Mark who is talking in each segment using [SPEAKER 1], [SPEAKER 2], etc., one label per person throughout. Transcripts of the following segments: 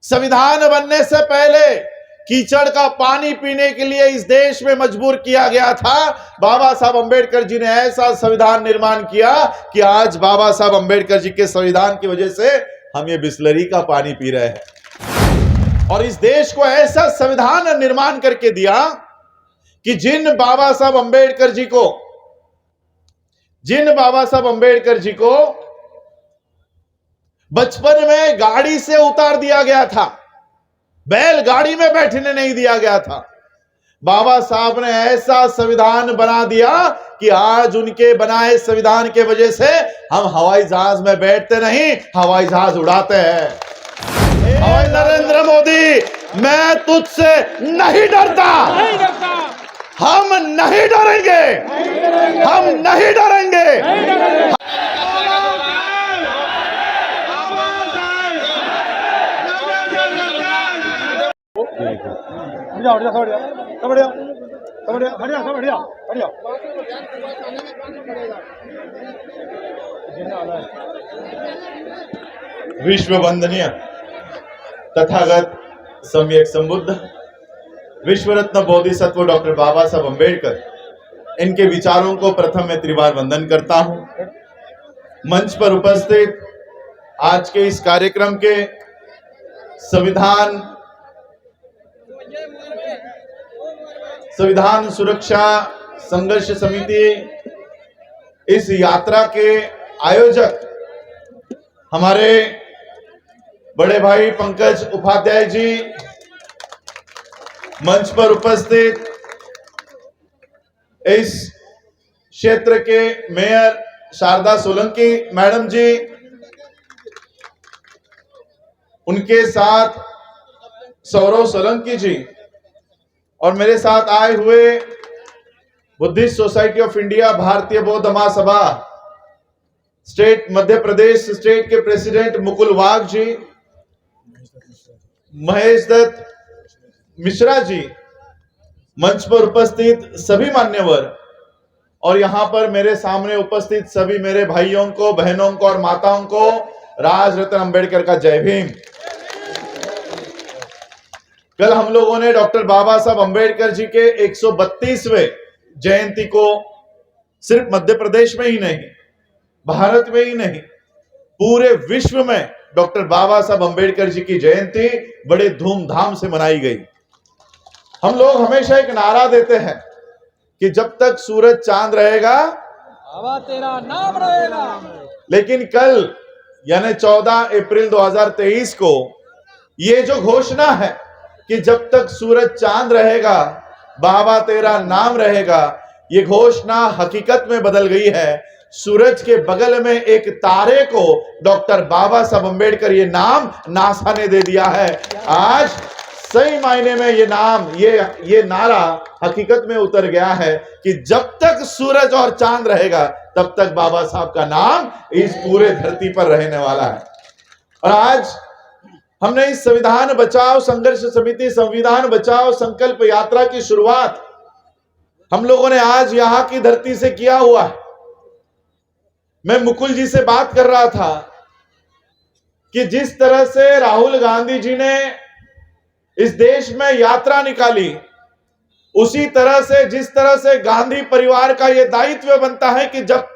[SPEAKER 1] संविधान बनने से पहले कीचड़ का पानी पीने के लिए इस देश में मजबूर किया गया था। बाबा साहब अंबेडकर जी ने ऐसा संविधान निर्माण किया कि आज बाबा साहब अंबेडकर जी के संविधान की वजह से हम ये बिस्लरी का पानी पी रहे हैं। और इस देश को ऐसा संविधान निर्माण करके दिया कि जिन बाबा साहब अंबेडकर जी को बचपन में गाड़ी से उतार दिया गया था, बैलगाड़ी में बैठने नहीं दिया गया था, बाबा साहब ने ऐसा संविधान बना दिया कि आज उनके बनाए संविधान के वजह से हम हवाई जहाज में बैठते नहीं, हवाई जहाज उड़ाते हैं। और नरेंद्र मोदी, मैं तुझसे नहीं डरता, हम नहीं डरेंगे, हम नहीं डरेंगे। विश्व वंदनीय तथागत सम्यक संबुद्ध विश्व रत्न बोधिसत्व डॉक्टर बाबा साहब अंबेडकर, इनके विचारों को प्रथम मैं त्रिवार वंदन करता हूं। मंच पर उपस्थित आज के इस कार्यक्रम के संविधान सुरक्षा संघर्ष समिति, इस यात्रा के आयोजक हमारे बड़े भाई पंकज उपाध्याय जी, मंच पर उपस्थित इस क्षेत्र के मेयर शारदा सोलंकी मैडम जी, उनके साथ सौरव सोलंकी जी, और मेरे साथ आए हुए बुद्धिस्ट सोसाइटी ऑफ इंडिया भारतीय बौद्ध महासभा स्टेट मध्य प्रदेश स्टेट के प्रेसिडेंट मुकुल वाघ जी, महेश दत्त मिश्रा जी, मंच पर उपस्थित सभी मान्यवर, और यहां पर मेरे सामने उपस्थित सभी मेरे भाइयों को, बहनों को और माताओं को राज रत्न अंबेडकर का जय भीम। कल हम लोगों ने डॉक्टर बाबा साहब अंबेडकर जी के 132वें जयंती को सिर्फ मध्य प्रदेश में ही नहीं, भारत में ही नहीं, पूरे विश्व में डॉक्टर बाबा साहब अंबेडकर जी की जयंती बड़े धूमधाम से मनाई गई। हम लोग हमेशा एक नारा देते हैं कि जब तक सूरज चांद रहेगा
[SPEAKER 2] बाबा तेरा नाम रहेगा।
[SPEAKER 1] लेकिन कल यानी 14 अप्रैल 2023 को ये जो घोषणा है कि जब तक सूरज चांद रहेगा बाबा तेरा नाम रहेगा, ये घोषणा हकीकत में बदल गई है। सूरज के बगल में एक तारे को डॉक्टर बाबा साहब अंबेडकर ये नाम नासा ने दे दिया है। आज सही मायने में ये नाम, ये नारा हकीकत में उतर गया है कि जब तक सूरज और चांद रहेगा तब तक बाबा साहब का नाम इस पूरे धरती पर रहने वाला है। और आज हमने इस संविधान बचाओ संघर्ष समिति, संविधान बचाओ संकल्प यात्रा की शुरुआत हम लोगों ने आज यहां की धरती से किया हुआ है। मैं मुकुल जी से बात कर रहा था कि जिस तरह से राहुल गांधी जी ने इस देश में यात्रा निकाली, उसी तरह से जिस तरह से गांधी परिवार का यह दायित्व बनता है कि जब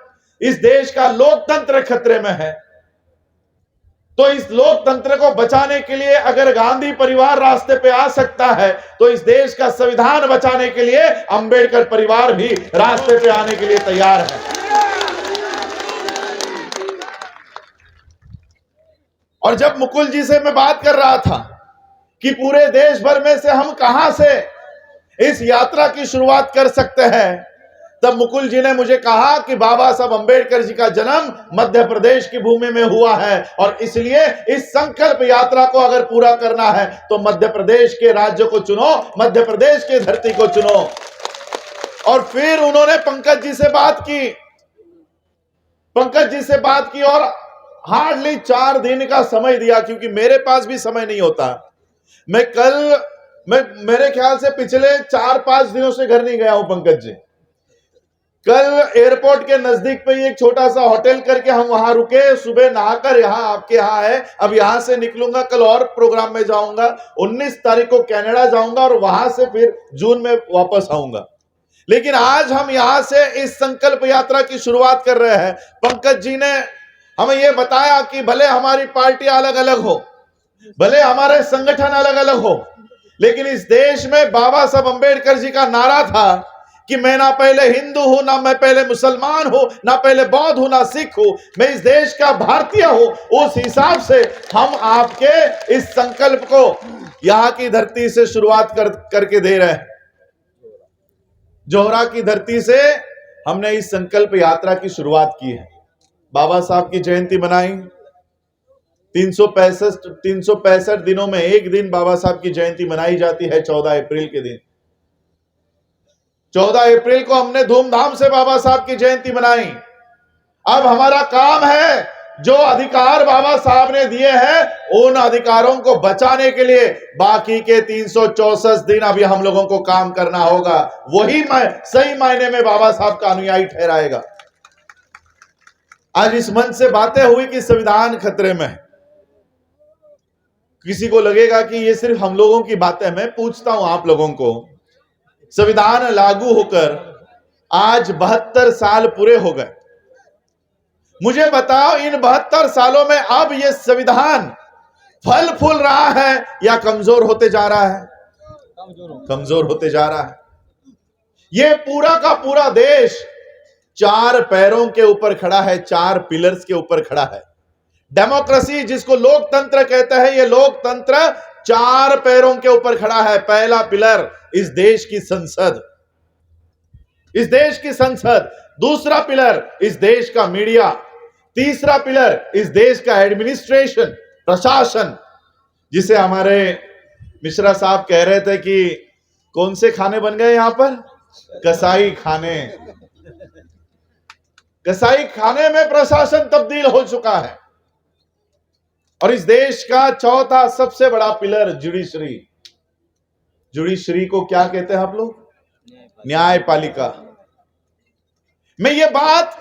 [SPEAKER 1] इस देश का लोकतंत्र खतरे में है तो इस लोकतंत्र को बचाने के लिए अगर गांधी परिवार रास्ते पे आ सकता है तो इस देश का संविधान बचाने के लिए अंबेडकर परिवार भी रास्ते पे आने के लिए तैयार है। और जब मुकुल जी से मैं बात कर रहा था कि पूरे देश भर में से हम कहां से इस यात्रा की शुरुआत कर सकते हैं, तब मुकुल जी ने मुझे कहा कि बाबा साहब अंबेडकर जी का जन्म मध्य प्रदेश की भूमि में हुआ है और इसलिए इस संकल्प यात्रा को अगर पूरा करना है तो मध्य प्रदेश के राज्य को चुनो, मध्य प्रदेश की धरती को चुनो। और फिर उन्होंने पंकज जी से बात की और हार्डली 4 दिन का समय दिया, क्योंकि मेरे पास भी समय नहीं होता। मैं मेरे ख्याल से पिछले 4-5 दिनों से घर नहीं गया हूं पंकज जी। कल एयरपोर्ट के नजदीक पे एक छोटा सा होटल करके हम वहां रुके, सुबह नहाकर यहां आपके यहां है, अब यहां से निकलूंगा, कल और प्रोग्राम में जाऊंगा, 19 तारीख को कनाडा जाऊंगा और वहां से फिर जून में वापस आऊंगा। लेकिन आज हम यहां से इस संकल्प यात्रा की शुरुआत कर रहे हैं। पंकज जी ने हमें यह बताया कि भले हमारी पार्टी अलग अलग हो, भले हमारे संगठन अलग अलग हो, लेकिन इस देश में बाबा साहब अंबेडकर जी का नारा था कि मैं ना पहले हिंदू हूं, ना मैं पहले मुसलमान हूं, ना पहले बौद्ध हूं, ना सिख हूं, मैं इस देश का भारतीय हूं। उस हिसाब से हम आपके इस संकल्प को यहां की धरती से शुरुआत करके दे रहे हैं। जोहरा की धरती से हमने इस संकल्प यात्रा की शुरुआत की है। बाबा साहब की जयंती मनाई, 365 दिनों में एक दिन बाबा साहब की जयंती मनाई जाती है, 14 अप्रैल के दिन। 14 अप्रैल को हमने धूमधाम से बाबा साहब की जयंती मनाई। अब हमारा काम है, जो अधिकार बाबा साहब ने दिए हैं उन अधिकारों को बचाने के लिए बाकी के 364 दिन अभी हम लोगों को काम करना होगा। वही सही मायने में बाबा साहब का अनुयायी ठहराएगा। आज इस मंच से बातें हुई कि संविधान खतरे में है। किसी को लगेगा कि ये सिर्फ हम लोगों की बातें। मैं पूछता हूं आप लोगों को, संविधान लागू होकर आज 72 साल पूरे हो गए, मुझे बताओ इन 72 सालों में अब ये संविधान फल फूल रहा है या कमजोर होते जा रहा है? कमजोर होते जा रहा है। ये पूरा का पूरा देश 4 पैरों के ऊपर खड़ा है, 4 पिलर्स के ऊपर खड़ा है। डेमोक्रेसी जिसको लोकतंत्र कहते हैं, ये लोकतंत्र 4 पैरों के ऊपर खड़ा है। पहला पिलर इस देश की संसद, इस देश की संसद। दूसरा पिलर इस देश का मीडिया। तीसरा पिलर इस देश का एडमिनिस्ट्रेशन, प्रशासन, जिसे हमारे मिश्रा साहब कह रहे थे कि कौन से खाने बन गए यहां पर, कसाई खाने। कसाई खाने में प्रशासन तब्दील हो चुका है। और इस देश का चौथा सबसे बड़ा पिलर जुडिशरी। जुडिशरी को क्या कहते हैं आप लोग? न्यायपालिका। मैं ये बात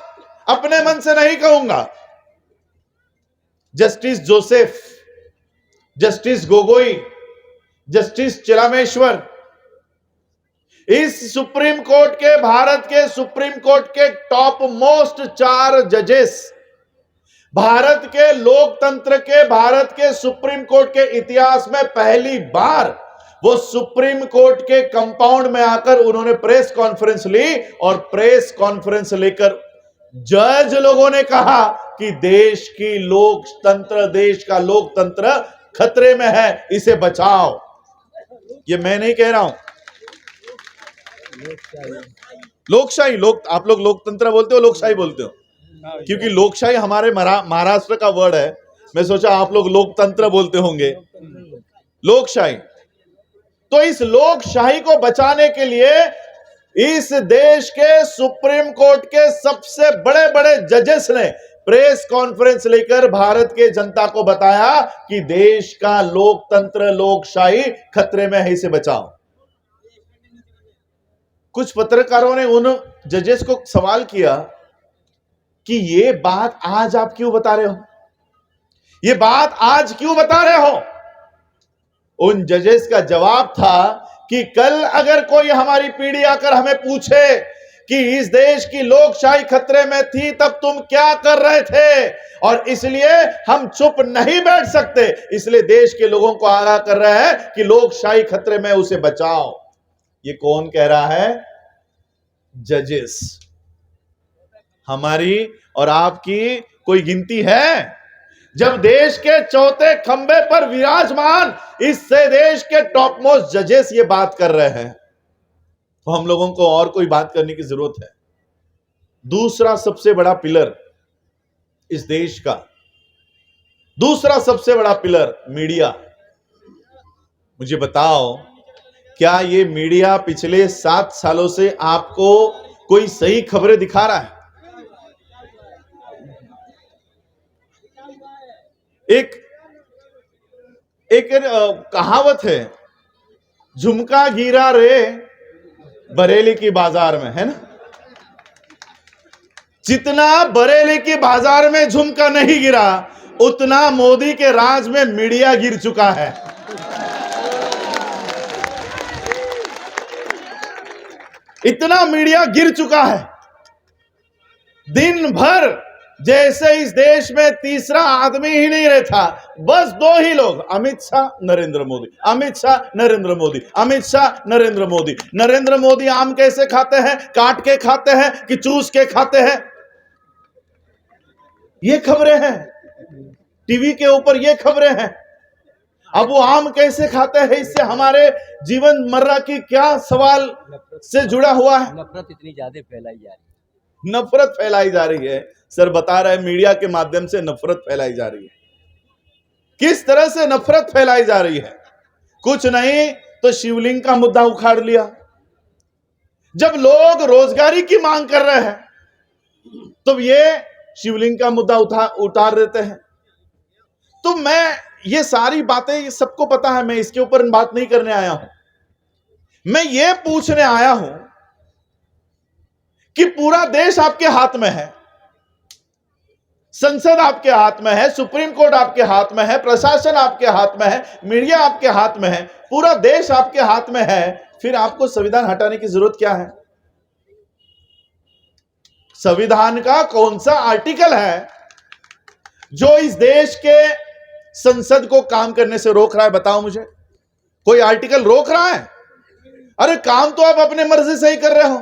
[SPEAKER 1] अपने मन से नहीं कहूंगा। Justice Joseph, justice Gogoi, justice Chelameswar, इस सुप्रीम कोर्ट के, भारत के सुप्रीम कोर्ट के टॉप मोस्ट 4 जजेस, भारत के लोकतंत्र के, भारत के सुप्रीम कोर्ट के इतिहास में पहली बार वो सुप्रीम कोर्ट के कंपाउंड में आकर उन्होंने प्रेस कॉन्फ्रेंस ली और प्रेस कॉन्फ्रेंस लेकर जज लोगों ने कहा कि देश की लोकतंत्र, देश का लोकतंत्र खतरे में है, इसे बचाओ। ये मैं नहीं कह रहा हूं। लोकशाही, आप लोग लोकतंत्र बोलते हो, लोकशाही बोलते हो? क्योंकि लोकशाही हमारे महाराष्ट्र का वर्ड है, मैं सोचा आप लोग लोकतंत्र बोलते होंगे। लोकशाही। तो इस लोकशाही को बचाने के लिए इस देश के सुप्रीम कोर्ट के सबसे बड़े बड़े जजेस ने प्रेस कॉन्फ्रेंस लेकर भारत के जनता को बताया कि देश का लोकतंत्र, लोकशाही खतरे में है, इसे बचाओ। कुछ पत्रकारों ने उन जजेस को सवाल किया कि ये बात आज आप क्यों बता रहे हो, ये बात आज क्यों बता रहे हो? उन जजेस का जवाब था कि कल अगर कोई हमारी पीढ़ी आकर हमें पूछे कि इस देश की लोकशाही खतरे में थी तब तुम क्या कर रहे थे, और इसलिए हम चुप नहीं बैठ सकते, इसलिए देश के लोगों को आगाह कर रहे हैं कि लोकशाही खतरे में, उसे बचाओ। ये कौन कह रहा है? जजेस। हमारी और आपकी कोई गिनती है? जब देश के चौथे खंबे पर विराजमान इससे देश के टॉप मोस्ट जजेस ये बात कर रहे हैं, तो हम लोगों को और कोई बात करने की जरूरत है। दूसरा सबसे बड़ा पिलर इस देश का, दूसरा सबसे बड़ा पिलर मीडिया। मुझे बताओ, क्या ये मीडिया पिछले 7 सालों से आपको कोई सही खबरें दिखा रहा है? एक कहावत है, झुमका गिरा रे बरेली की बाजार में, है ना? जितना बरेली की बाजार में झुमका नहीं गिरा, उतना मोदी के राज में मीडिया गिर चुका है। इतना मीडिया गिर चुका है। दिन भर जैसे इस देश में तीसरा आदमी ही नहीं रहता, बस दो ही लोग, अमित शाह नरेंद्र मोदी, अमित शाह नरेंद्र मोदी, अमित शाह नरेंद्र मोदी। नरेंद्र मोदी आम कैसे खाते हैं, काट के खाते हैं कि चूस के खाते हैं, ये खबरें हैं टीवी के ऊपर, ये खबरें हैं। अब वो आम कैसे खाते हैं, इससे हमारे जीवन मर्रा की क्या सवाल से जुड़ा हुआ है।
[SPEAKER 2] नफरत इतनी ज्यादा फैलाई जा रही है,
[SPEAKER 1] नफरत फैलाई जा रही है। सर बता रहे हैं मीडिया के माध्यम से नफरत फैलाई जा रही है। किस तरह से नफरत फैलाई जा रही है? कुछ नहीं तो शिवलिंग का मुद्दा उखाड़ लिया। जब लोग रोजगारी की मांग कर रहे हैं तो ये शिवलिंग का मुद्दा उतार देते हैं। तो मैं ये सारी बातें, ये सबको पता है, मैं इसके ऊपर बात नहीं करने आया हूं। मैं ये पूछने आया हूं कि पूरा देश आपके हाथ में है, संसद आपके हाथ में है, सुप्रीम कोर्ट आपके हाथ में है, प्रशासन आपके हाथ में है, मीडिया आपके हाथ में है, पूरा देश आपके हाथ में है, फिर आपको संविधान हटाने की जरूरत क्या है? संविधान का कौन सा आर्टिकल है जो इस देश के संसद को काम करने से रोक रहा है? बताओ मुझे, कोई आर्टिकल रोक रहा है? अरे काम तो आप अपने मर्जी से ही कर रहे हो,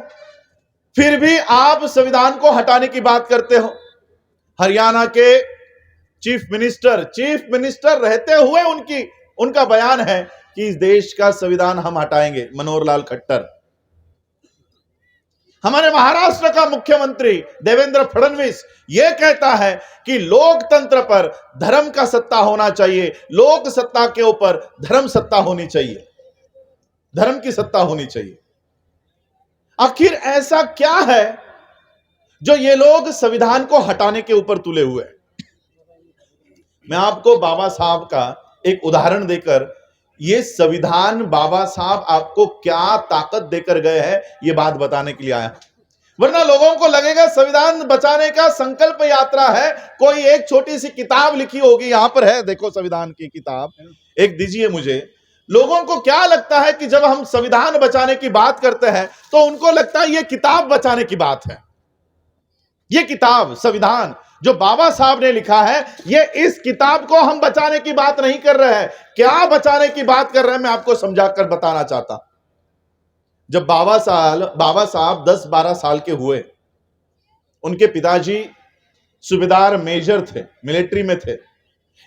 [SPEAKER 1] फिर भी आप संविधान को हटाने की बात करते हो। हरियाणा के चीफ मिनिस्टर रहते हुए उनका बयान है कि इस देश का संविधान हम हटाएंगे, मनोहर लाल खट्टर। हमारे महाराष्ट्र का मुख्यमंत्री देवेंद्र फडणवीस यह कहता है कि लोकतंत्र पर धर्म का सत्ता होना चाहिए, लोक सत्ता के ऊपर धर्म सत्ता होनी चाहिए, धर्म की सत्ता होनी चाहिए। आखिर ऐसा क्या है जो ये लोग संविधान को हटाने के ऊपर तुले हुए हैं? मैं आपको बाबा साहब का एक उदाहरण देकर, ये संविधान बाबा साहब आपको क्या ताकत देकर गए हैं, ये बात बताने के लिए आया। वरना लोगों को लगेगा संविधान बचाने का संकल्प यात्रा है, कोई एक छोटी सी किताब लिखी होगी, यहां पर है, देखो संविधान की किताब एक दीजिए मुझे। लोगों को क्या लगता है कि जब हम संविधान बचाने की बात करते हैं तो उनको लगता है ये किताब बचाने की बात है। ये किताब संविधान जो बाबा साहब ने लिखा है, ये इस किताब को हम बचाने की बात नहीं कर रहे हैं। क्या बचाने की बात कर रहे हैं मैं आपको समझाकर बताना चाहता हूं। जब बाबा साहब 10-12 साल के हुए, उनके पिताजी सूबेदार मेजर थे, मिलिट्री में थे।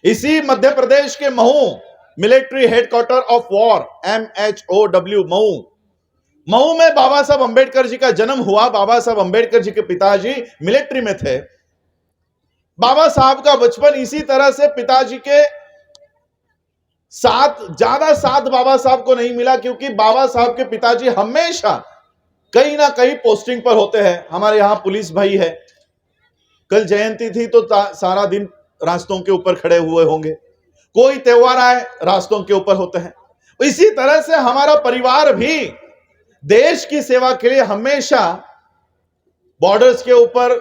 [SPEAKER 1] इसी मध्य प्रदेश के Mhow, military headquarter of war, MHOW Mhow में बाबा साहब अंबेडकर जी का जन्म हुआ। बाबा साहब अंबेडकर जी के पिताजी मिलिट्री में थे। बाबा साहब का बचपन इसी तरह से पिताजी के साथ, ज्यादा साथ बाबा साहब को नहीं मिला, क्योंकि बाबा साहब के पिताजी हमेशा कहीं ना कहीं पोस्टिंग पर होते हैं। हमारे यहां पुलिस भाई है, कल जयंती थी तो सारा दिन रास्तों के ऊपर खड़े हुए होंगे, कोई त्योहार आए रास्तों के ऊपर होते हैं। इसी तरह से हमारा परिवार भी देश की सेवा के लिए हमेशा बॉर्डर्स के ऊपर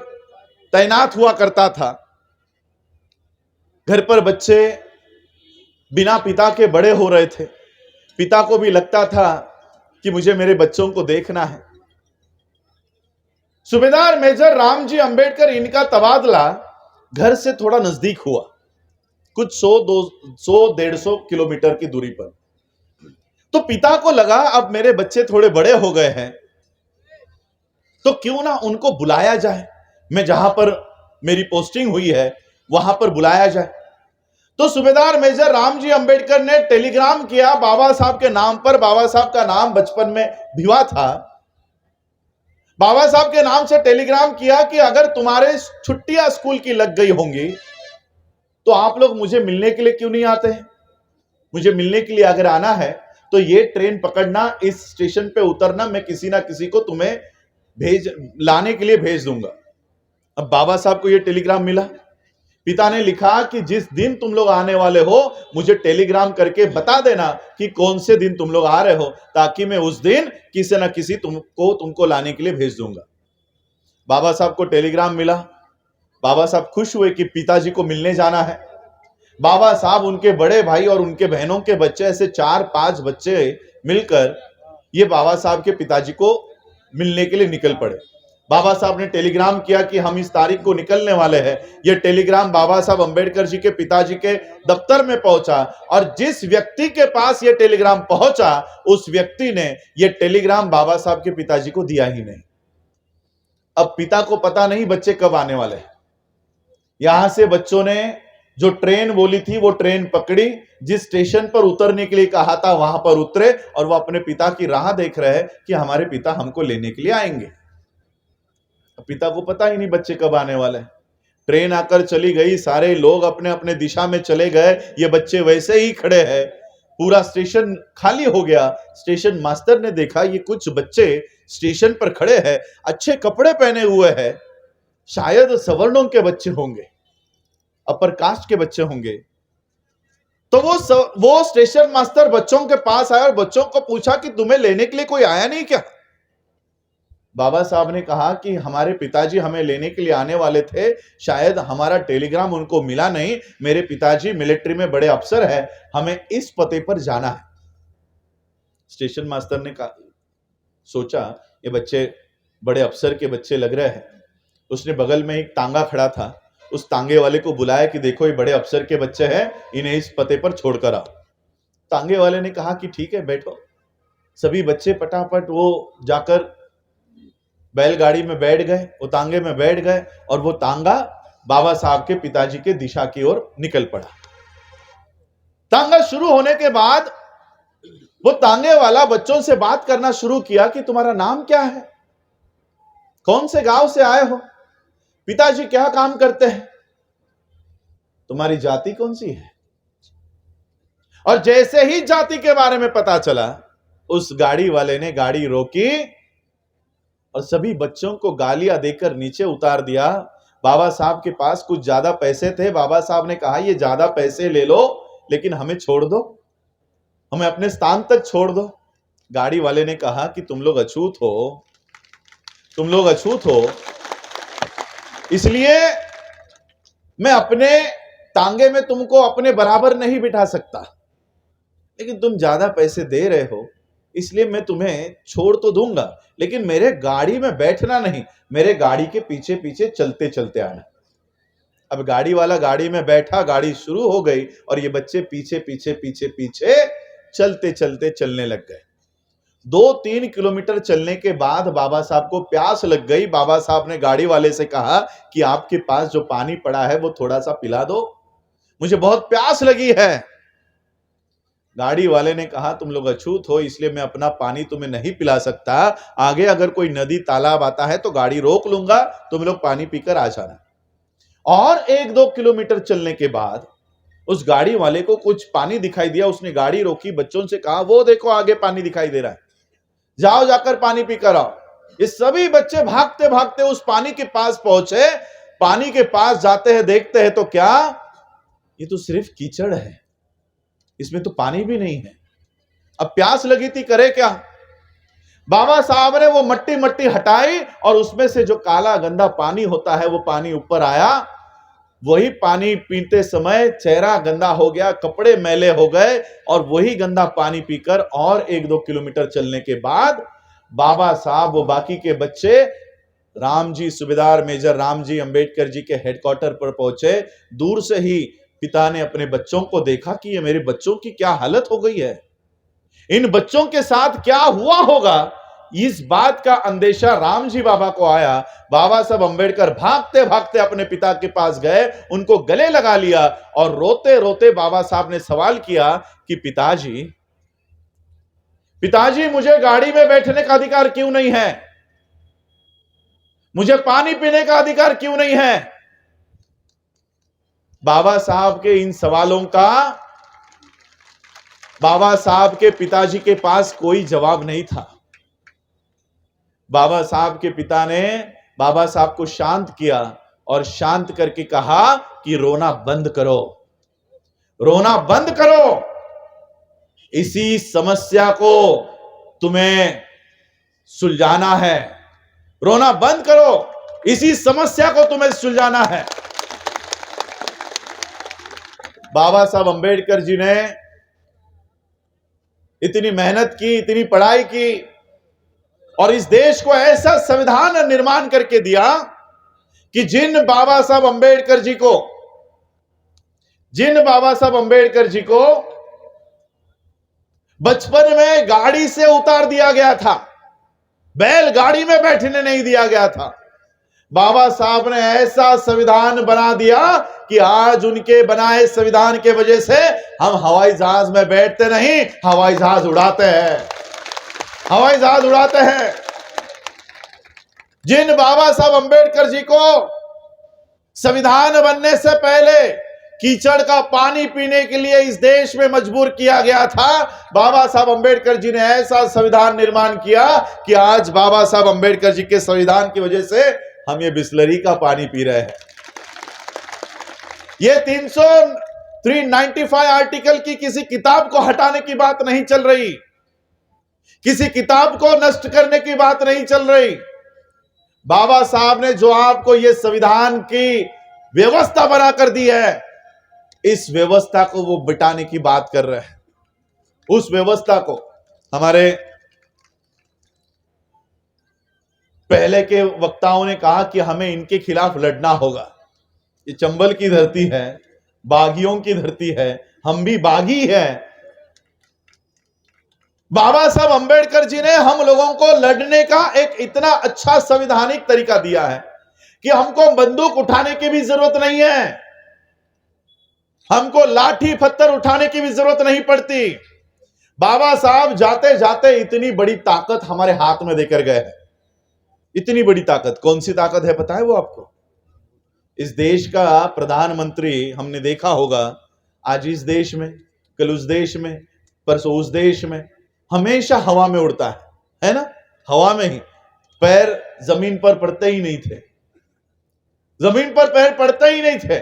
[SPEAKER 1] तैनात हुआ करता था। घर पर बच्चे बिना पिता के बड़े हो रहे थे। पिता को भी लगता था कि मुझे मेरे बच्चों को देखना है। सूबेदार मेजर रामजी अंबेडकर, इनका तबादला घर से थोड़ा नजदीक हुआ, कुछ 100-150 किलोमीटर की दूरी पर। तो पिता को लगा अब मेरे बच्चे थोड़े बड़े हो गए हैं तो क्यों ना उनको बुलाया जाए, मैं जहां पर मेरी पोस्टिंग हुई है वहां पर बुलाया जाए। तो सूबेदार मेजर रामजी अंबेडकर ने टेलीग्राम किया बाबा साहब के नाम पर। बाबा साहब का नाम बचपन में भिवा था। बाबा साहब के नाम से टेलीग्राम किया कि अगर तुम्हारे छुट्टियां स्कूल की लग गई होंगी तो आप लोग मुझे मिलने के लिए क्यों नहीं आते हैं? मुझे मिलने के लिए अगर आना है तो ये ट्रेन पकड़ना, इस स्टेशन पे उतरना, मैं किसी ना किसी को तुम्हें लाने के लिए भेज दूंगा। अब बाबा साहब को ये टेलीग्राम मिला। पिता ने लिखा कि जिस दिन तुम लोग आने वाले हो मुझे टेलीग्राम करके बता देना कि कौन से दिन तुम लोग आ रहे हो, ताकि मैं उस दिन किसी ना किसी तुमको लाने के लिए भेज दूंगा। बाबा साहब को टेलीग्राम मिला। बाबा साहब खुश हुए कि पिताजी को मिलने जाना है। बाबा साहब, उनके बड़े भाई और उनके बहनों के बच्चे, ऐसे 4-5 बच्चे मिलकर ये बाबा साहब के पिताजी को मिलने के लिए निकल पड़े। बाबा साहब ने टेलीग्राम किया कि हम इस तारीख को निकलने वाले हैं। यह टेलीग्राम बाबा साहब अंबेडकर जी के पिताजी के दफ्तर में पहुंचा और जिस व्यक्ति के पास यह टेलीग्राम पहुंचा उस व्यक्ति ने यह टेलीग्राम बाबा साहब के पिताजी को दिया ही नहीं। अब पिता को पता नहीं बच्चे कब आने वाले हैं। यहां से बच्चों ने जो ट्रेन बोली थी वो ट्रेन पकड़ी, जिस स्टेशन पर उतरने के लिए कहा था वहां पर उतरे और वो अपने पिता की राह देख रहे हैं कि हमारे पिता हमको लेने के लिए आएंगे। पिता को पता ही नहीं बच्चे कब आने वाले हैं। ट्रेन आकर चली गई, सारे लोग अपने अपने दिशा में चले गए, ये बच्चे वैसे ही खड़े हैं। पूरा स्टेशन खाली हो गया। स्टेशन मास्टर ने देखा ये कुछ बच्चे स्टेशन पर खड़े हैं, अच्छे कपड़े पहने हुए हैं, शायद सवर्णों के बच्चे होंगे, अपर कास्ट के बच्चे होंगे। तो वो स्टेशन मास्टर बच्चों के पास आया और बच्चों को पूछा कि तुम्हें लेने के लिए कोई आया नहीं क्या? बाबा साहब ने कहा कि हमारे पिताजी हमें लेने के लिए आने वाले थे, शायद हमारा टेलीग्राम उनको मिला नहीं। मेरे पिताजी मिलिट्री में बड़े अफसर हैं, हमें इस पते पर जाना है। स्टेशन मास्टर ने कहा, सोचा ये बच्चे बड़े अफसर के बच्चे लग रहे हैं। उसने बगल में एक तांगा खड़ा था, उस तांगे वाले को बुलाया कि देखो ये बड़े अफसर के बच्चे हैं, इन्हें इस पते पर छोड़कर आओ। तांगे वाले ने कहा कि ठीक है बैठो। सभी बच्चे फटाफट वो जाकर बैलगाड़ी में बैठ गए, वो तांगे में बैठ गए और वो तांगा बाबा साहब के पिताजी के दिशा की ओर निकल पड़ा। तांगा शुरू होने के बाद वो तांगे वाला बच्चों से बात करना शुरू किया कि तुम्हारा नाम क्या है, कौन से गांव से आए हो, पिताजी क्या काम करते हैं, तुम्हारी जाति कौन सी है। और जैसे ही जाति के बारे में पता चला उस गाड़ी वाले ने गाड़ी रोकी और सभी बच्चों को गालियां देकर नीचे उतार दिया। बाबा साहब के पास कुछ ज्यादा पैसे थे। बाबा साहब ने कहा ये ज्यादा पैसे ले लो लेकिन हमें छोड़ दो, हमें अपने स्थान तक छोड़ दो। गाड़ी वाले ने कहा कि तुम लोग अछूत हो, तुम लोग अछूत हो, इसलिए मैं अपने तांगे में तुमको अपने बराबर नहीं बिठा सकता, लेकिन तुम ज्यादा पैसे दे रहे हो इसलिए मैं तुम्हें छोड़ तो दूंगा, लेकिन मेरे गाड़ी में बैठना नहीं, मेरे गाड़ी के पीछे पीछे चलते चलते आना। अब गाड़ी वाला गाड़ी में बैठा, गाड़ी शुरू हो गई और ये बच्चे पीछे पीछे पीछे पीछे चलते चलते चलने लग गए। 2-3 किलोमीटर चलने के बाद बाबा साहब को प्यास लग गई। बाबा साहब ने गाड़ी वाले से कहा कि आपके पास जो पानी पड़ा है वो थोड़ा सा पिला दो, मुझे बहुत प्यास लगी है। गाड़ी वाले ने कहा तुम लोग अछूत हो इसलिए मैं अपना पानी तुम्हें नहीं पिला सकता, आगे अगर कोई नदी तालाब आता है तो गाड़ी रोक लूंगा, तुम लोग पानी पीकर आ जाना। और 1-2 किलोमीटर चलने के बाद उस गाड़ी वाले को कुछ पानी दिखाई दिया। उसने गाड़ी रोकी, बच्चों से कहा वो देखो आगे पानी दिखाई दे रहा है, जाओ जाकर पानी पीकर आओ। ये सभी बच्चे भागते भागते उस पानी के पास पहुंचे। पानी के पास जाते हैं, देखते हैं तो क्या, ये तो सिर्फ कीचड़ है, इसमें तो पानी भी नहीं है। अब प्यास लगी थी, करे क्या। बाबा साहब ने वो मट्टी मट्टी हटाई और उसमें से जो काला गंदा पानी होता है वो पानी ऊपर आया। वही पानी पीते समय चेहरा गंदा हो गया, कपड़े मैले हो गए और वही गंदा पानी पीकर और 1-2 किलोमीटर चलने के बाद बाबा साहब वो बाकी के बच्चे रामजी, सूबेदार मेजर रामजी अंबेडकर जी के हेडक्वार्टर पर पहुंचे। दूर से ही पिता ने अपने बच्चों को देखा कि ये मेरे बच्चों की क्या हालत हो गई है, इन बच्चों के साथ क्या हुआ होगा। इस बात का अंदेशा रामजी बाबा को आया। बाबा साहब अंबेडकर भागते भागते अपने पिता के पास गए, उनको गले लगा लिया और रोते रोते बाबा साहब ने सवाल किया कि पिताजी, पिताजी मुझे गाड़ी में बैठने का अधिकार क्यों नहीं है, मुझे पानी पीने का अधिकार क्यों नहीं है। बाबा साहब के इन सवालों का बाबा साहब के पिताजी के पास कोई जवाब नहीं था। बाबा साहब के पिता ने बाबा साहब को शांत किया और शांत करके कहा कि रोना बंद करो, रोना बंद करो, इसी समस्या को तुम्हें सुलझाना है, रोना बंद करो। इसी समस्या को तुम्हें सुलझाना है। बाबा साहब अंबेडकर जी ने इतनी मेहनत की, इतनी पढ़ाई की और इस देश को ऐसा संविधान निर्माण करके दिया कि जिन बाबा साहब अंबेडकर जी को बचपन में गाड़ी से उतार दिया गया था, बैलगाड़ी में बैठने नहीं दिया गया था, बाबा साहब ने ऐसा संविधान बना दिया कि आज उनके बनाए संविधान के वजह से हम हवाई जहाज में बैठते नहीं, हवाई जहाज उड़ाते हैं। जिन बाबा साहब अंबेडकर जी को संविधान बनने से पहले कीचड़ का पानी पीने के लिए इस देश में मजबूर किया गया था, बाबा साहब अंबेडकर जी ने ऐसा संविधान निर्माण किया कि आज बाबा साहब अंबेडकर जी के संविधान की वजह से हम ये बिस्लरी का पानी पी रहे हैं। ये 395 आर्टिकल की किसी किताब को हटाने की बात नहीं चल रही, किसी किताब को नष्ट करने की बात नहीं चल रही। बाबा साहब ने जो आपको ये संविधान की व्यवस्था बनाकर दी है, इस व्यवस्था को वो बिटाने की बात कर रहे हैं। उस व्यवस्था को हमारे पहले के वक्ताओं ने कहा कि हमें इनके खिलाफ लड़ना होगा। ये चंबल की धरती है, बागियों की धरती है, हम भी बागी हैं। बाबा साहब अंबेडकर जी ने हम लोगों को लड़ने का एक इतना अच्छा संवैधानिक तरीका दिया है कि हमको बंदूक उठाने की भी जरूरत नहीं है, हमको लाठी पत्थर उठाने की भी जरूरत नहीं पड़ती। बाबा साहब जाते जाते इतनी बड़ी ताकत हमारे हाथ में देकर गए हैं। इतनी बड़ी ताकत, कौन सी ताकत है पता है वो आपको? इस देश का प्रधानमंत्री हमने देखा होगा, आज इस देश में, कल उस देश में, परसों उस देश में, हमेशा हवा में उड़ता है ना? हवा में ही, पैर जमीन पर पड़ते ही नहीं थे, जमीन पर पैर पड़ते ही नहीं थे।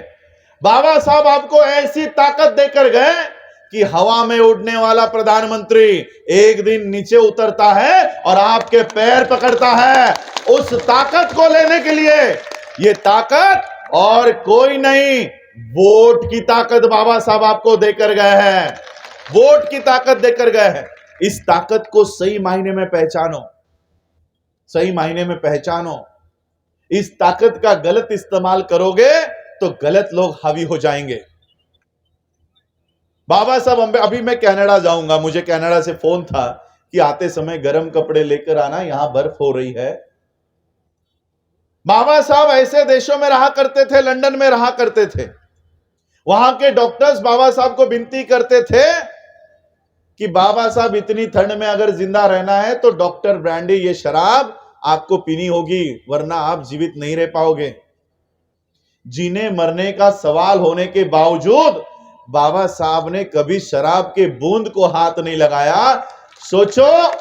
[SPEAKER 1] बाबा साहब आपको ऐसी ताकत देकर गए कि हवा में उड़ने वाला प्रधानमंत्री एक दिन नीचे उतरता है और आपके पैर पकड़ता है। उस ताकत को लेने के लिए, ये ताकत और कोई नहीं, वोट की ताकत बाबा साहब आपको देकर गए हैं, वोट की ताकत देकर गए हैं। इस ताकत को सही मायने में पहचानो, सही मायने में पहचानो। इस ताकत का गलत इस्तेमाल करोगे तो गलत लोग हावी हो जाएंगे। बाबा साहब, अभी मैं कनाडा जाऊंगा, मुझे कनाडा से फोन था कि आते समय गर्म कपड़े लेकर आना, यहां बर्फ हो रही है। बाबा साहब ऐसे देशों में रहा करते थे, लंदन में रहा करते थे, वहां के डॉक्टर्स बाबा साहब को विनती करते थे कि बाबा साहब इतनी ठंड में अगर जिंदा रहना है तो डॉक्टर ब्रांडी, ये शराब आपको पीनी होगी, वरना आप जीवित नहीं रह पाओगे। जीने मरने का सवाल होने के बावजूद बाबा साहब ने कभी शराब के बूंद को हाथ नहीं लगाया। सोचो,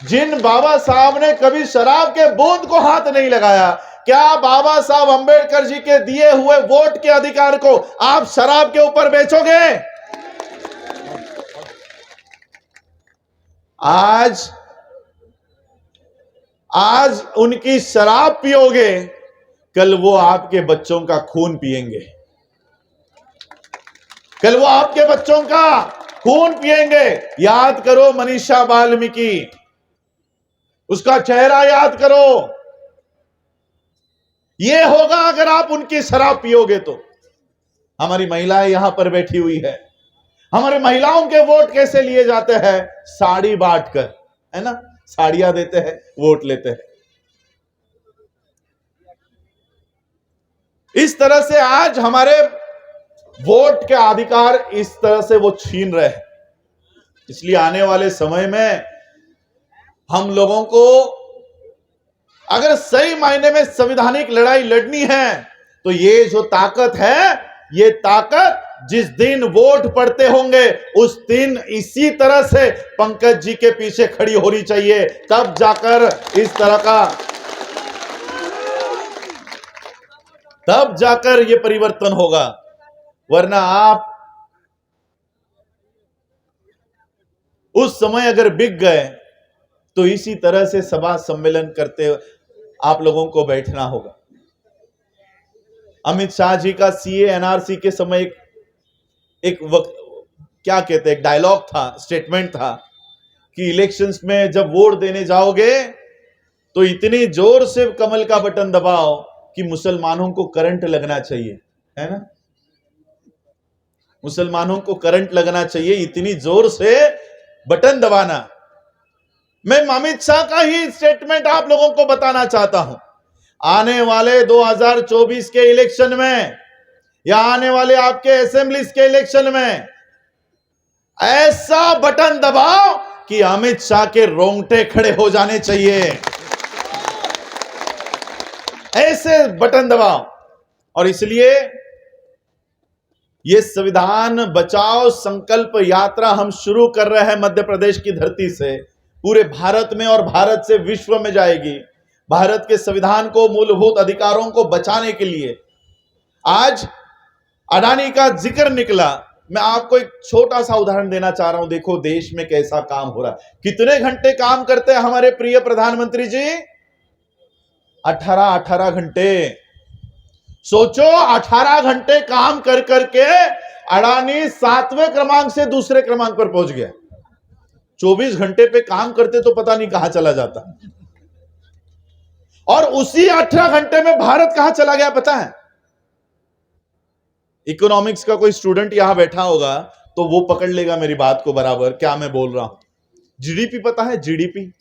[SPEAKER 1] जिन बाबा साहब ने कभी शराब के बूंद को हाथ नहीं लगाया, क्या बाबा साहब अंबेडकर जी के दिए हुए वोट के अधिकार को आप शराब के ऊपर बेचोगे? आज उनकी शराब पियोगे, कल वो आपके बच्चों का खून पिएंगे, कल वो आपके बच्चों का खून पिएंगे। याद करो मनीषा वाल्मीकि, उसका चेहरा याद करो। ये होगा अगर आप उनकी शराब पियोगे तो। हमारी महिलाएं यहां पर बैठी हुई है, हमारे महिलाओं के वोट कैसे लिए जाते हैं? साड़ी बांटकर, है ना? साड़ियां देते हैं, वोट लेते हैं। इस तरह से आज हमारे वोट के अधिकार इस तरह से वो छीन रहे हैं। इसलिए आने वाले समय में हम लोगों को अगर सही मायने में संवैधानिक लड़ाई लड़नी है तो ये जो ताकत है, ये ताकत जिस दिन वोट पड़ते होंगे उस दिन इसी तरह से पंकज जी के पीछे खड़ी होनी चाहिए, तब जाकर इस तरह का, तब जाकर ये परिवर्तन होगा। वरना आप उस समय अगर बिक गए तो इसी तरह से सभा सम्मेलन करते आप लोगों को बैठना होगा। अमित शाह जी का सीए एनआरसी के समय क्या कहते हैं, एक डायलॉग था, स्टेटमेंट था कि इलेक्शंस में जब वोट देने जाओगे तो इतनी जोर से कमल का बटन दबाओ कि मुसलमानों को करंट लगना चाहिए, है ना? मुसलमानों को करंट लगना चाहिए, इतनी जोर से बटन दबाना। मैं अमित शाह का ही स्टेटमेंट आप लोगों को बताना चाहता हूं। आने वाले 2024 के इलेक्शन में या आने वाले आपके असेंबलीज के इलेक्शन में ऐसा बटन दबाओ कि अमित शाह के रोंगटे खड़े हो जाने चाहिए, ऐसे बटन दबाओ। और इसलिए यह संविधान बचाओ संकल्प यात्रा हम शुरू कर रहे हैं मध्य प्रदेश की धरती से, पूरे भारत में और भारत से विश्व में जाएगी। भारत के संविधान को, मूलभूत अधिकारों को बचाने के लिए आज अडानी का जिक्र निकला। मैं आपको एक छोटा सा उदाहरण देना चाह रहा हूं। देखो देश में कैसा काम हो रहा है, कितने घंटे काम करते हैं हमारे प्रिय प्रधानमंत्री जी? 18 घंटे। सोचो 18 घंटे काम कर करके अडानी 7वें क्रमांक से दूसरे क्रमांक पर पहुंच गया। 24 घंटे पे काम करते तो पता नहीं कहां चला जाता। और उसी 18 घंटे में भारत कहां चला गया पता है? इकोनॉमिक्स का कोई स्टूडेंट यहां बैठा होगा तो वो पकड़ लेगा मेरी बात को बराबर, क्या मैं बोल रहा हूं। जीडीपी पता है? जीडीपी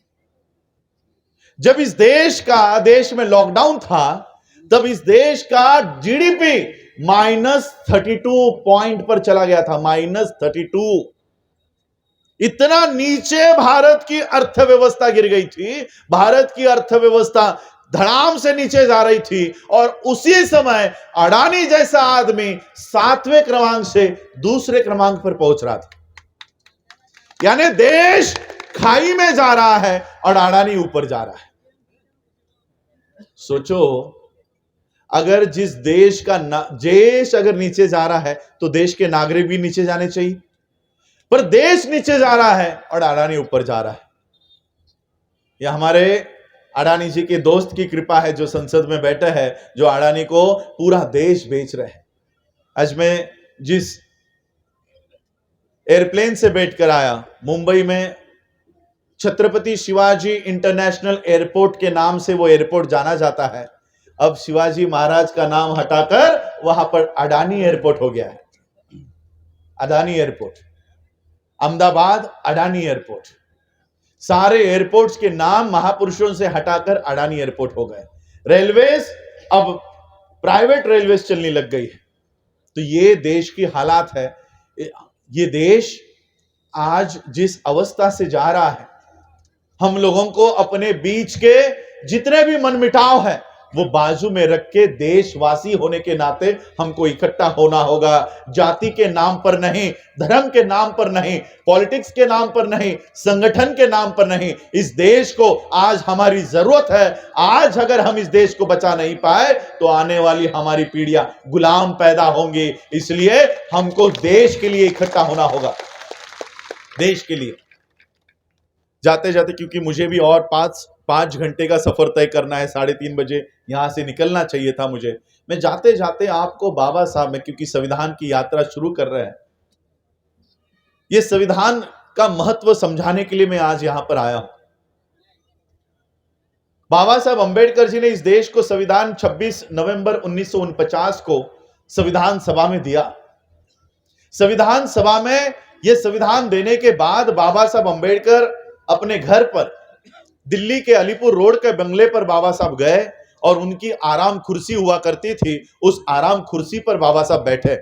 [SPEAKER 1] जब इस देश में लॉकडाउन था तब इस देश का जीडीपी -32 पॉइंट पर चला गया था, -32। इतना नीचे भारत की अर्थव्यवस्था गिर गई थी, भारत की अर्थव्यवस्था धड़ाम से नीचे जा रही थी। और उसी समय अडानी जैसा आदमी 7वें क्रमांक से दूसरे क्रमांक पर पहुंच रहा था। यानी देश खाई में जा रहा है और अडानी ऊपर जा रहा है। सोचो, अगर जिस देश का देश अगर नीचे जा रहा है तो देश के नागरिक भी नीचे जाने चाहिए, पर देश नीचे जा रहा है और अडानी ऊपर जा रहा है। यह हमारे अडानी जी के दोस्त की कृपा है जो संसद में बैठे हैं, जो अडानी को पूरा देश बेच रहे हैं। आज मैं जिस एयरप्लेन से बैठकर आया, मुंबई में छत्रपति शिवाजी इंटरनेशनल एयरपोर्ट के नाम से वो एयरपोर्ट जाना जाता है। अब शिवाजी महाराज का नाम हटाकर वहां पर अडानी एयरपोर्ट हो गया है। अडानी एयरपोर्ट, अहमदाबाद अडानी एयरपोर्ट, सारे एयरपोर्ट्स के नाम महापुरुषों से हटाकर अडानी एयरपोर्ट हो गए। रेलवेज अब प्राइवेट रेलवेज चलने लग गई है। तो ये देश की हालात है। ये देश आज जिस अवस्था से जा रहा है, हम लोगों को अपने बीच के जितने भी मनमुटाव है वो बाजू में रख के देशवासी होने के नाते हमको इकट्ठा होना होगा। जाति के नाम पर नहीं, धर्म के नाम पर नहीं, पॉलिटिक्स के नाम पर नहीं, संगठन के नाम पर नहीं। इस देश को आज हमारी जरूरत है। आज अगर हम इस देश को बचा नहीं पाए तो आने वाली हमारी पीढ़ियां गुलाम पैदा होंगी। इसलिए हमको देश के लिए इकट्ठा होना होगा, देश के लिए। जाते जाते, क्योंकि मुझे भी और 5 घंटे का सफर तय करना है, 3:30 बजे यहां से निकलना चाहिए था मुझे। मैं जाते जाते आपको बाबा साहब में, क्योंकि संविधान की यात्रा शुरू कर रहे हैं, ये संविधान का महत्व समझाने के लिए मैं आज यहां पर आया हूं। बाबा साहब अंबेडकर जी ने इस देश को संविधान 26 नवंबर 1949 को संविधान सभा में दिया। संविधान सभा में यह संविधान देने के बाद बाबा साहब अंबेडकर अपने घर पर, दिल्ली के अलीपुर रोड के बंगले पर बाबा साहब गए और उनकी आराम कुर्सी हुआ करती थी, उस आराम कुर्सी पर बाबा साहब बैठे।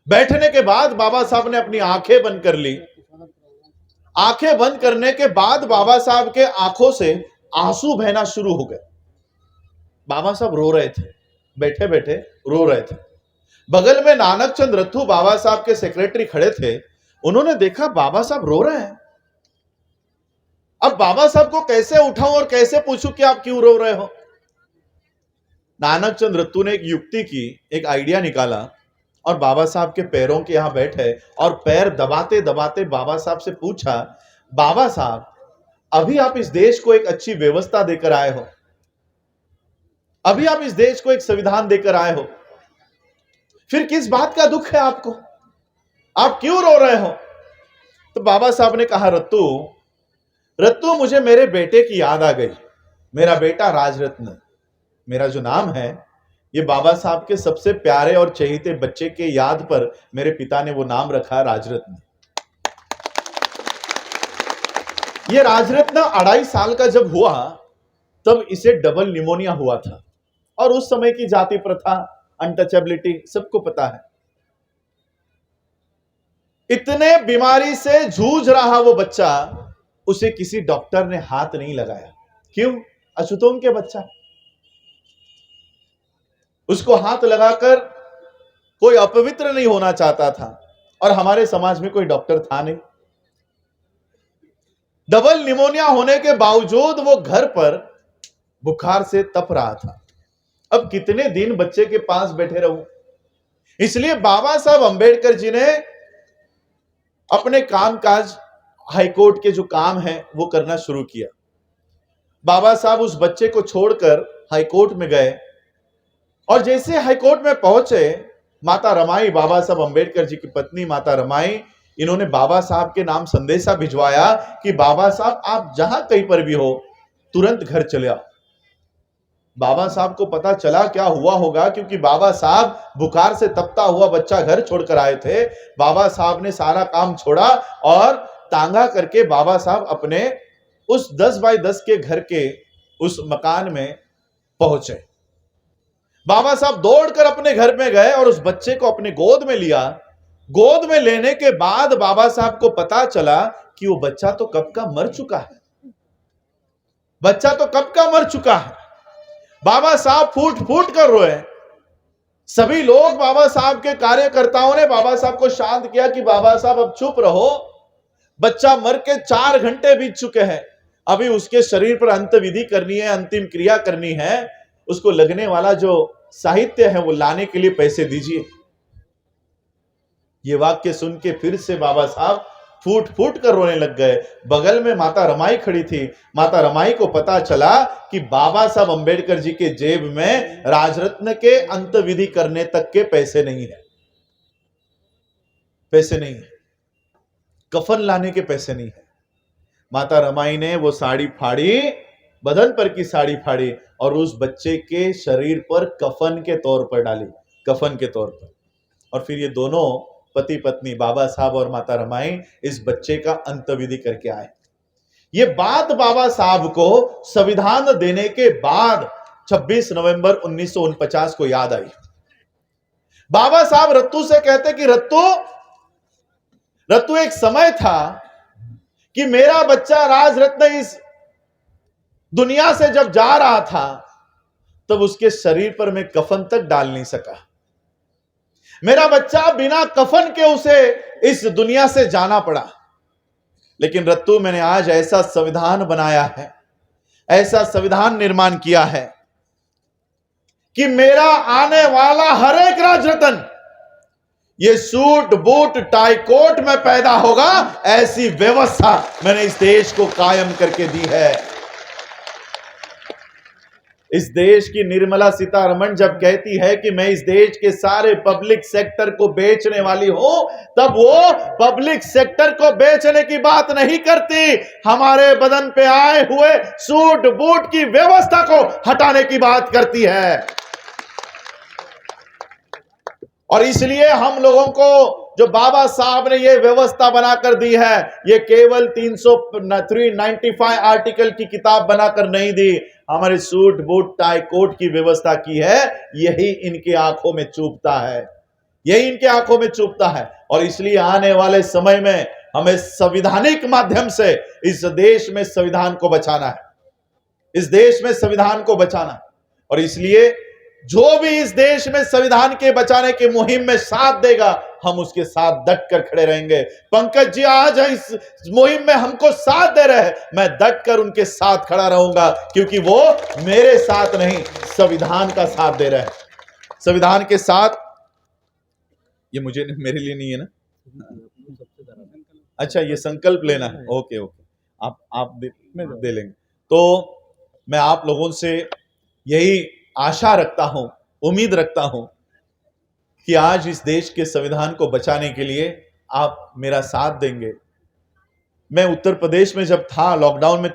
[SPEAKER 1] बैठने के बाद बाबा साहब ने अपनी आंखें बंद कर ली। आंखें बंद करने के बाद बाबा साहब के आंखों से आंसू बहना शुरू हो गए। बाबा साहब रो रहे थे, बैठे बैठे रो रहे थे। बगल में नानक चंद रथू बाबा साहब के सेक्रेटरी खड़े थे। उन्होंने देखा बाबा साहब रो रहे हैं। अब बाबा साहब को कैसे उठाऊं और कैसे पूछूं कि आप क्यों रो रहे हो? नानक चंद रत्तू ने एक युक्ति की, एक आइडिया निकाला और बाबा साहब के पैरों के यहां बैठे और पैर दबाते दबाते बाबा साहब से पूछा, बाबा साहब अभी आप इस देश को एक अच्छी व्यवस्था देकर आए हो, अभी आप इस देश को एक संविधान देकर आए हो, फिर किस बात का दुख है आपको? आप क्यों रो रहे हो? तो बाबा साहब ने कहा, रत्तू रत्तू, मुझे मेरे बेटे की याद आ गई। मेरा बेटा राजरत्न, मेरा जो नाम है, ये बाबा साहब के सबसे प्यारे और चहेते बच्चे के याद पर मेरे पिता ने वो नाम रखा, राजरत्न। ये राजरत्न 2.5 साल का जब हुआ तब इसे डबल निमोनिया हुआ था, और उस समय की जाति प्रथा, अनटचेबिलिटी सबको पता है। इतने बीमारी से जूझ रहा वो बच्चा, उसे किसी डॉक्टर ने हाथ नहीं लगाया। क्यों? अछूतों के बच्चा, उसको हाथ लगाकर कोई अपवित्र नहीं होना चाहता था, और हमारे समाज में कोई डॉक्टर था नहीं। डबल निमोनिया होने के बावजूद वो घर पर बुखार से तप रहा था। अब कितने दिन बच्चे के पास बैठे रहूं? इसलिए बाबा साहब अंबेडकर जी ने अपने कामकाज, हाईकोर्ट के जो काम है वो करना शुरू किया। बाबा साहब उस बच्चे को छोड़कर हाईकोर्ट में गए, और जैसे हाईकोर्ट में पहुंचे, माता रमाई, बाबा साहब अंबेडकर जी की पत्नी माता रमाई, इन्होंने बाबा साहब के नाम संदेशा भिजवाया कि बाबा साहब आप जहां कहीं पर भी हो, तुरंत घर चले आओ। बाबा साहब को पता चला क्या हुआ होगा, क्योंकि बाबा साहब बुखार से तपता हुआ बच्चा घर छोड़कर आए थे। बाबा साहब ने सारा काम छोड़ा और तांगा करके बाबा साहब अपने उस 10 बाय 10 के घर के उस मकान में पहुंचे। बाबा साहब दौड़कर अपने घर में गए और उस बच्चे को अपने गोद में लिया। गोद में लेने के बाद बाबा साहब को पता चला कि वो बच्चा तो कब का मर चुका है, बच्चा तो कब का मर चुका है। बाबा साहब फूट फूट कर रोए। सभी लोग, बाबा साहब के कार्यकर्ताओं ने बाबा साहब को शांत किया कि बाबा साहब अब चुप रहो, बच्चा मर के 4 घंटे बीत चुके हैं, अभी उसके शरीर पर अंतविधि करनी है, अंतिम क्रिया करनी है, उसको लगने वाला जो साहित्य है वो लाने के लिए पैसे दीजिए। ये वाक्य सुन के फिर से बाबा साहब फूट फूट कर रोने लग गए। बगल में माता रमाई खड़ी थी। माता रमाई को पता चला कि बाबा साहब अंबेडकर जी के जेब में राजरत्न के अंतविधि करने तक के पैसे नहीं है, पैसे नहीं है, कफन लाने के पैसे नहीं है। माता रमाई ने वो साड़ी फाड़ी, बदन पर की साड़ी फाड़ी, और उस बच्चे के शरीर पर कफन के तौर पर डाली, कफन के तौर पर। और फिर ये दोनों पति पत्नी, बाबा साहब और माता रमाई, इस बच्चे का अंतविधि करके आए। ये बात बाबा साहब को संविधान देने के बाद 26 नवंबर 1949 को याद आई। बाबा साहब रत्तू से कहते कि रत्तू, रत्तू, एक समय था कि मेरा बच्चा राजरत्न इस दुनिया से जब जा रहा था, तब उसके शरीर पर मैं कफन तक डाल नहीं सका। मेरा बच्चा बिना कफन के उसे इस दुनिया से जाना पड़ा। लेकिन रत्तू, मैंने आज ऐसा संविधान बनाया है, ऐसा संविधान निर्माण किया है कि मेरा आने वाला हर एक राजरत्न ये सूट बूट टाई कोट में पैदा होगा, ऐसी व्यवस्था मैंने इस देश को कायम करके दी है। इस देश की निर्मला सीतारमण जब कहती है कि मैं इस देश के सारे पब्लिक सेक्टर को बेचने वाली हूं, तब वो पब्लिक सेक्टर को बेचने की बात नहीं करती, हमारे बदन पे आए हुए सूट बूट की व्यवस्था को हटाने की बात करती है। और इसलिए हम लोगों को जो बाबा साहब ने ये व्यवस्था बनाकर दी है, ये केवल 395 आर्टिकल की किताब बनाकर नहीं दी, हमारे सूट बूट टाई कोट की व्यवस्था की है। यही इनके आंखों में चुभता है, यही इनके आंखों में चुभता है। और इसलिए आने वाले समय में हमें संवैधानिक माध्यम से इस देश में संविधान को बचाना है, इस देश में संविधान को बचाना है। और इसलिए जो भी इस देश में संविधान के बचाने की मुहिम में साथ देगा, हम उसके साथ डट कर खड़े रहेंगे। पंकज जी आज इस मुहिम में हमको साथ दे रहे हैं, मैं डट कर उनके साथ खड़ा रहूंगा, क्योंकि वो मेरे साथ नहीं, संविधान का साथ दे रहे हैं। संविधान के साथ, ये मेरे लिए नहीं है ना, अच्छा ये संकल्प लेना है, ओके ओके। आप दे लेंगे। तो मैं आप लोगों से यही आशा रखता हूं, उम्मीद रखता हूं कि आज इस देश के संविधान को बचाने के लिए आप मेरा साथ देंगे। मैं उत्तर प्रदेश में जब था, लॉकडाउन में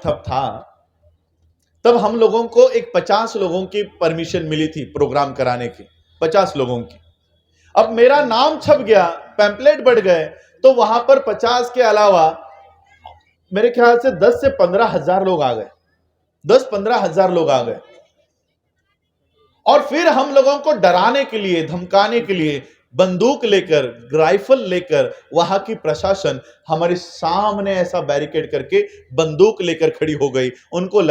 [SPEAKER 1] तब हम लोगों को एक 50 लोगों की परमिशन मिली थी प्रोग्राम कराने की, 50 लोगों की। अब मेरा नाम छप गया, पैम्पलेट बढ़ गए, तो वहां पर 50 के अलावा मेरे ख्याल से 10 से 15 हजार लोग आ गए, 10-15 हजार लोग आ गए। और फिर हम लोगों को डराने के लिए, धमकाने के लिए बंदूक लेकर, राइफल लेकर वहां की प्रशासन हमारे सामने ऐसा बैरिकेड करके बंदूक लेकर खड़ी हो गई। उनको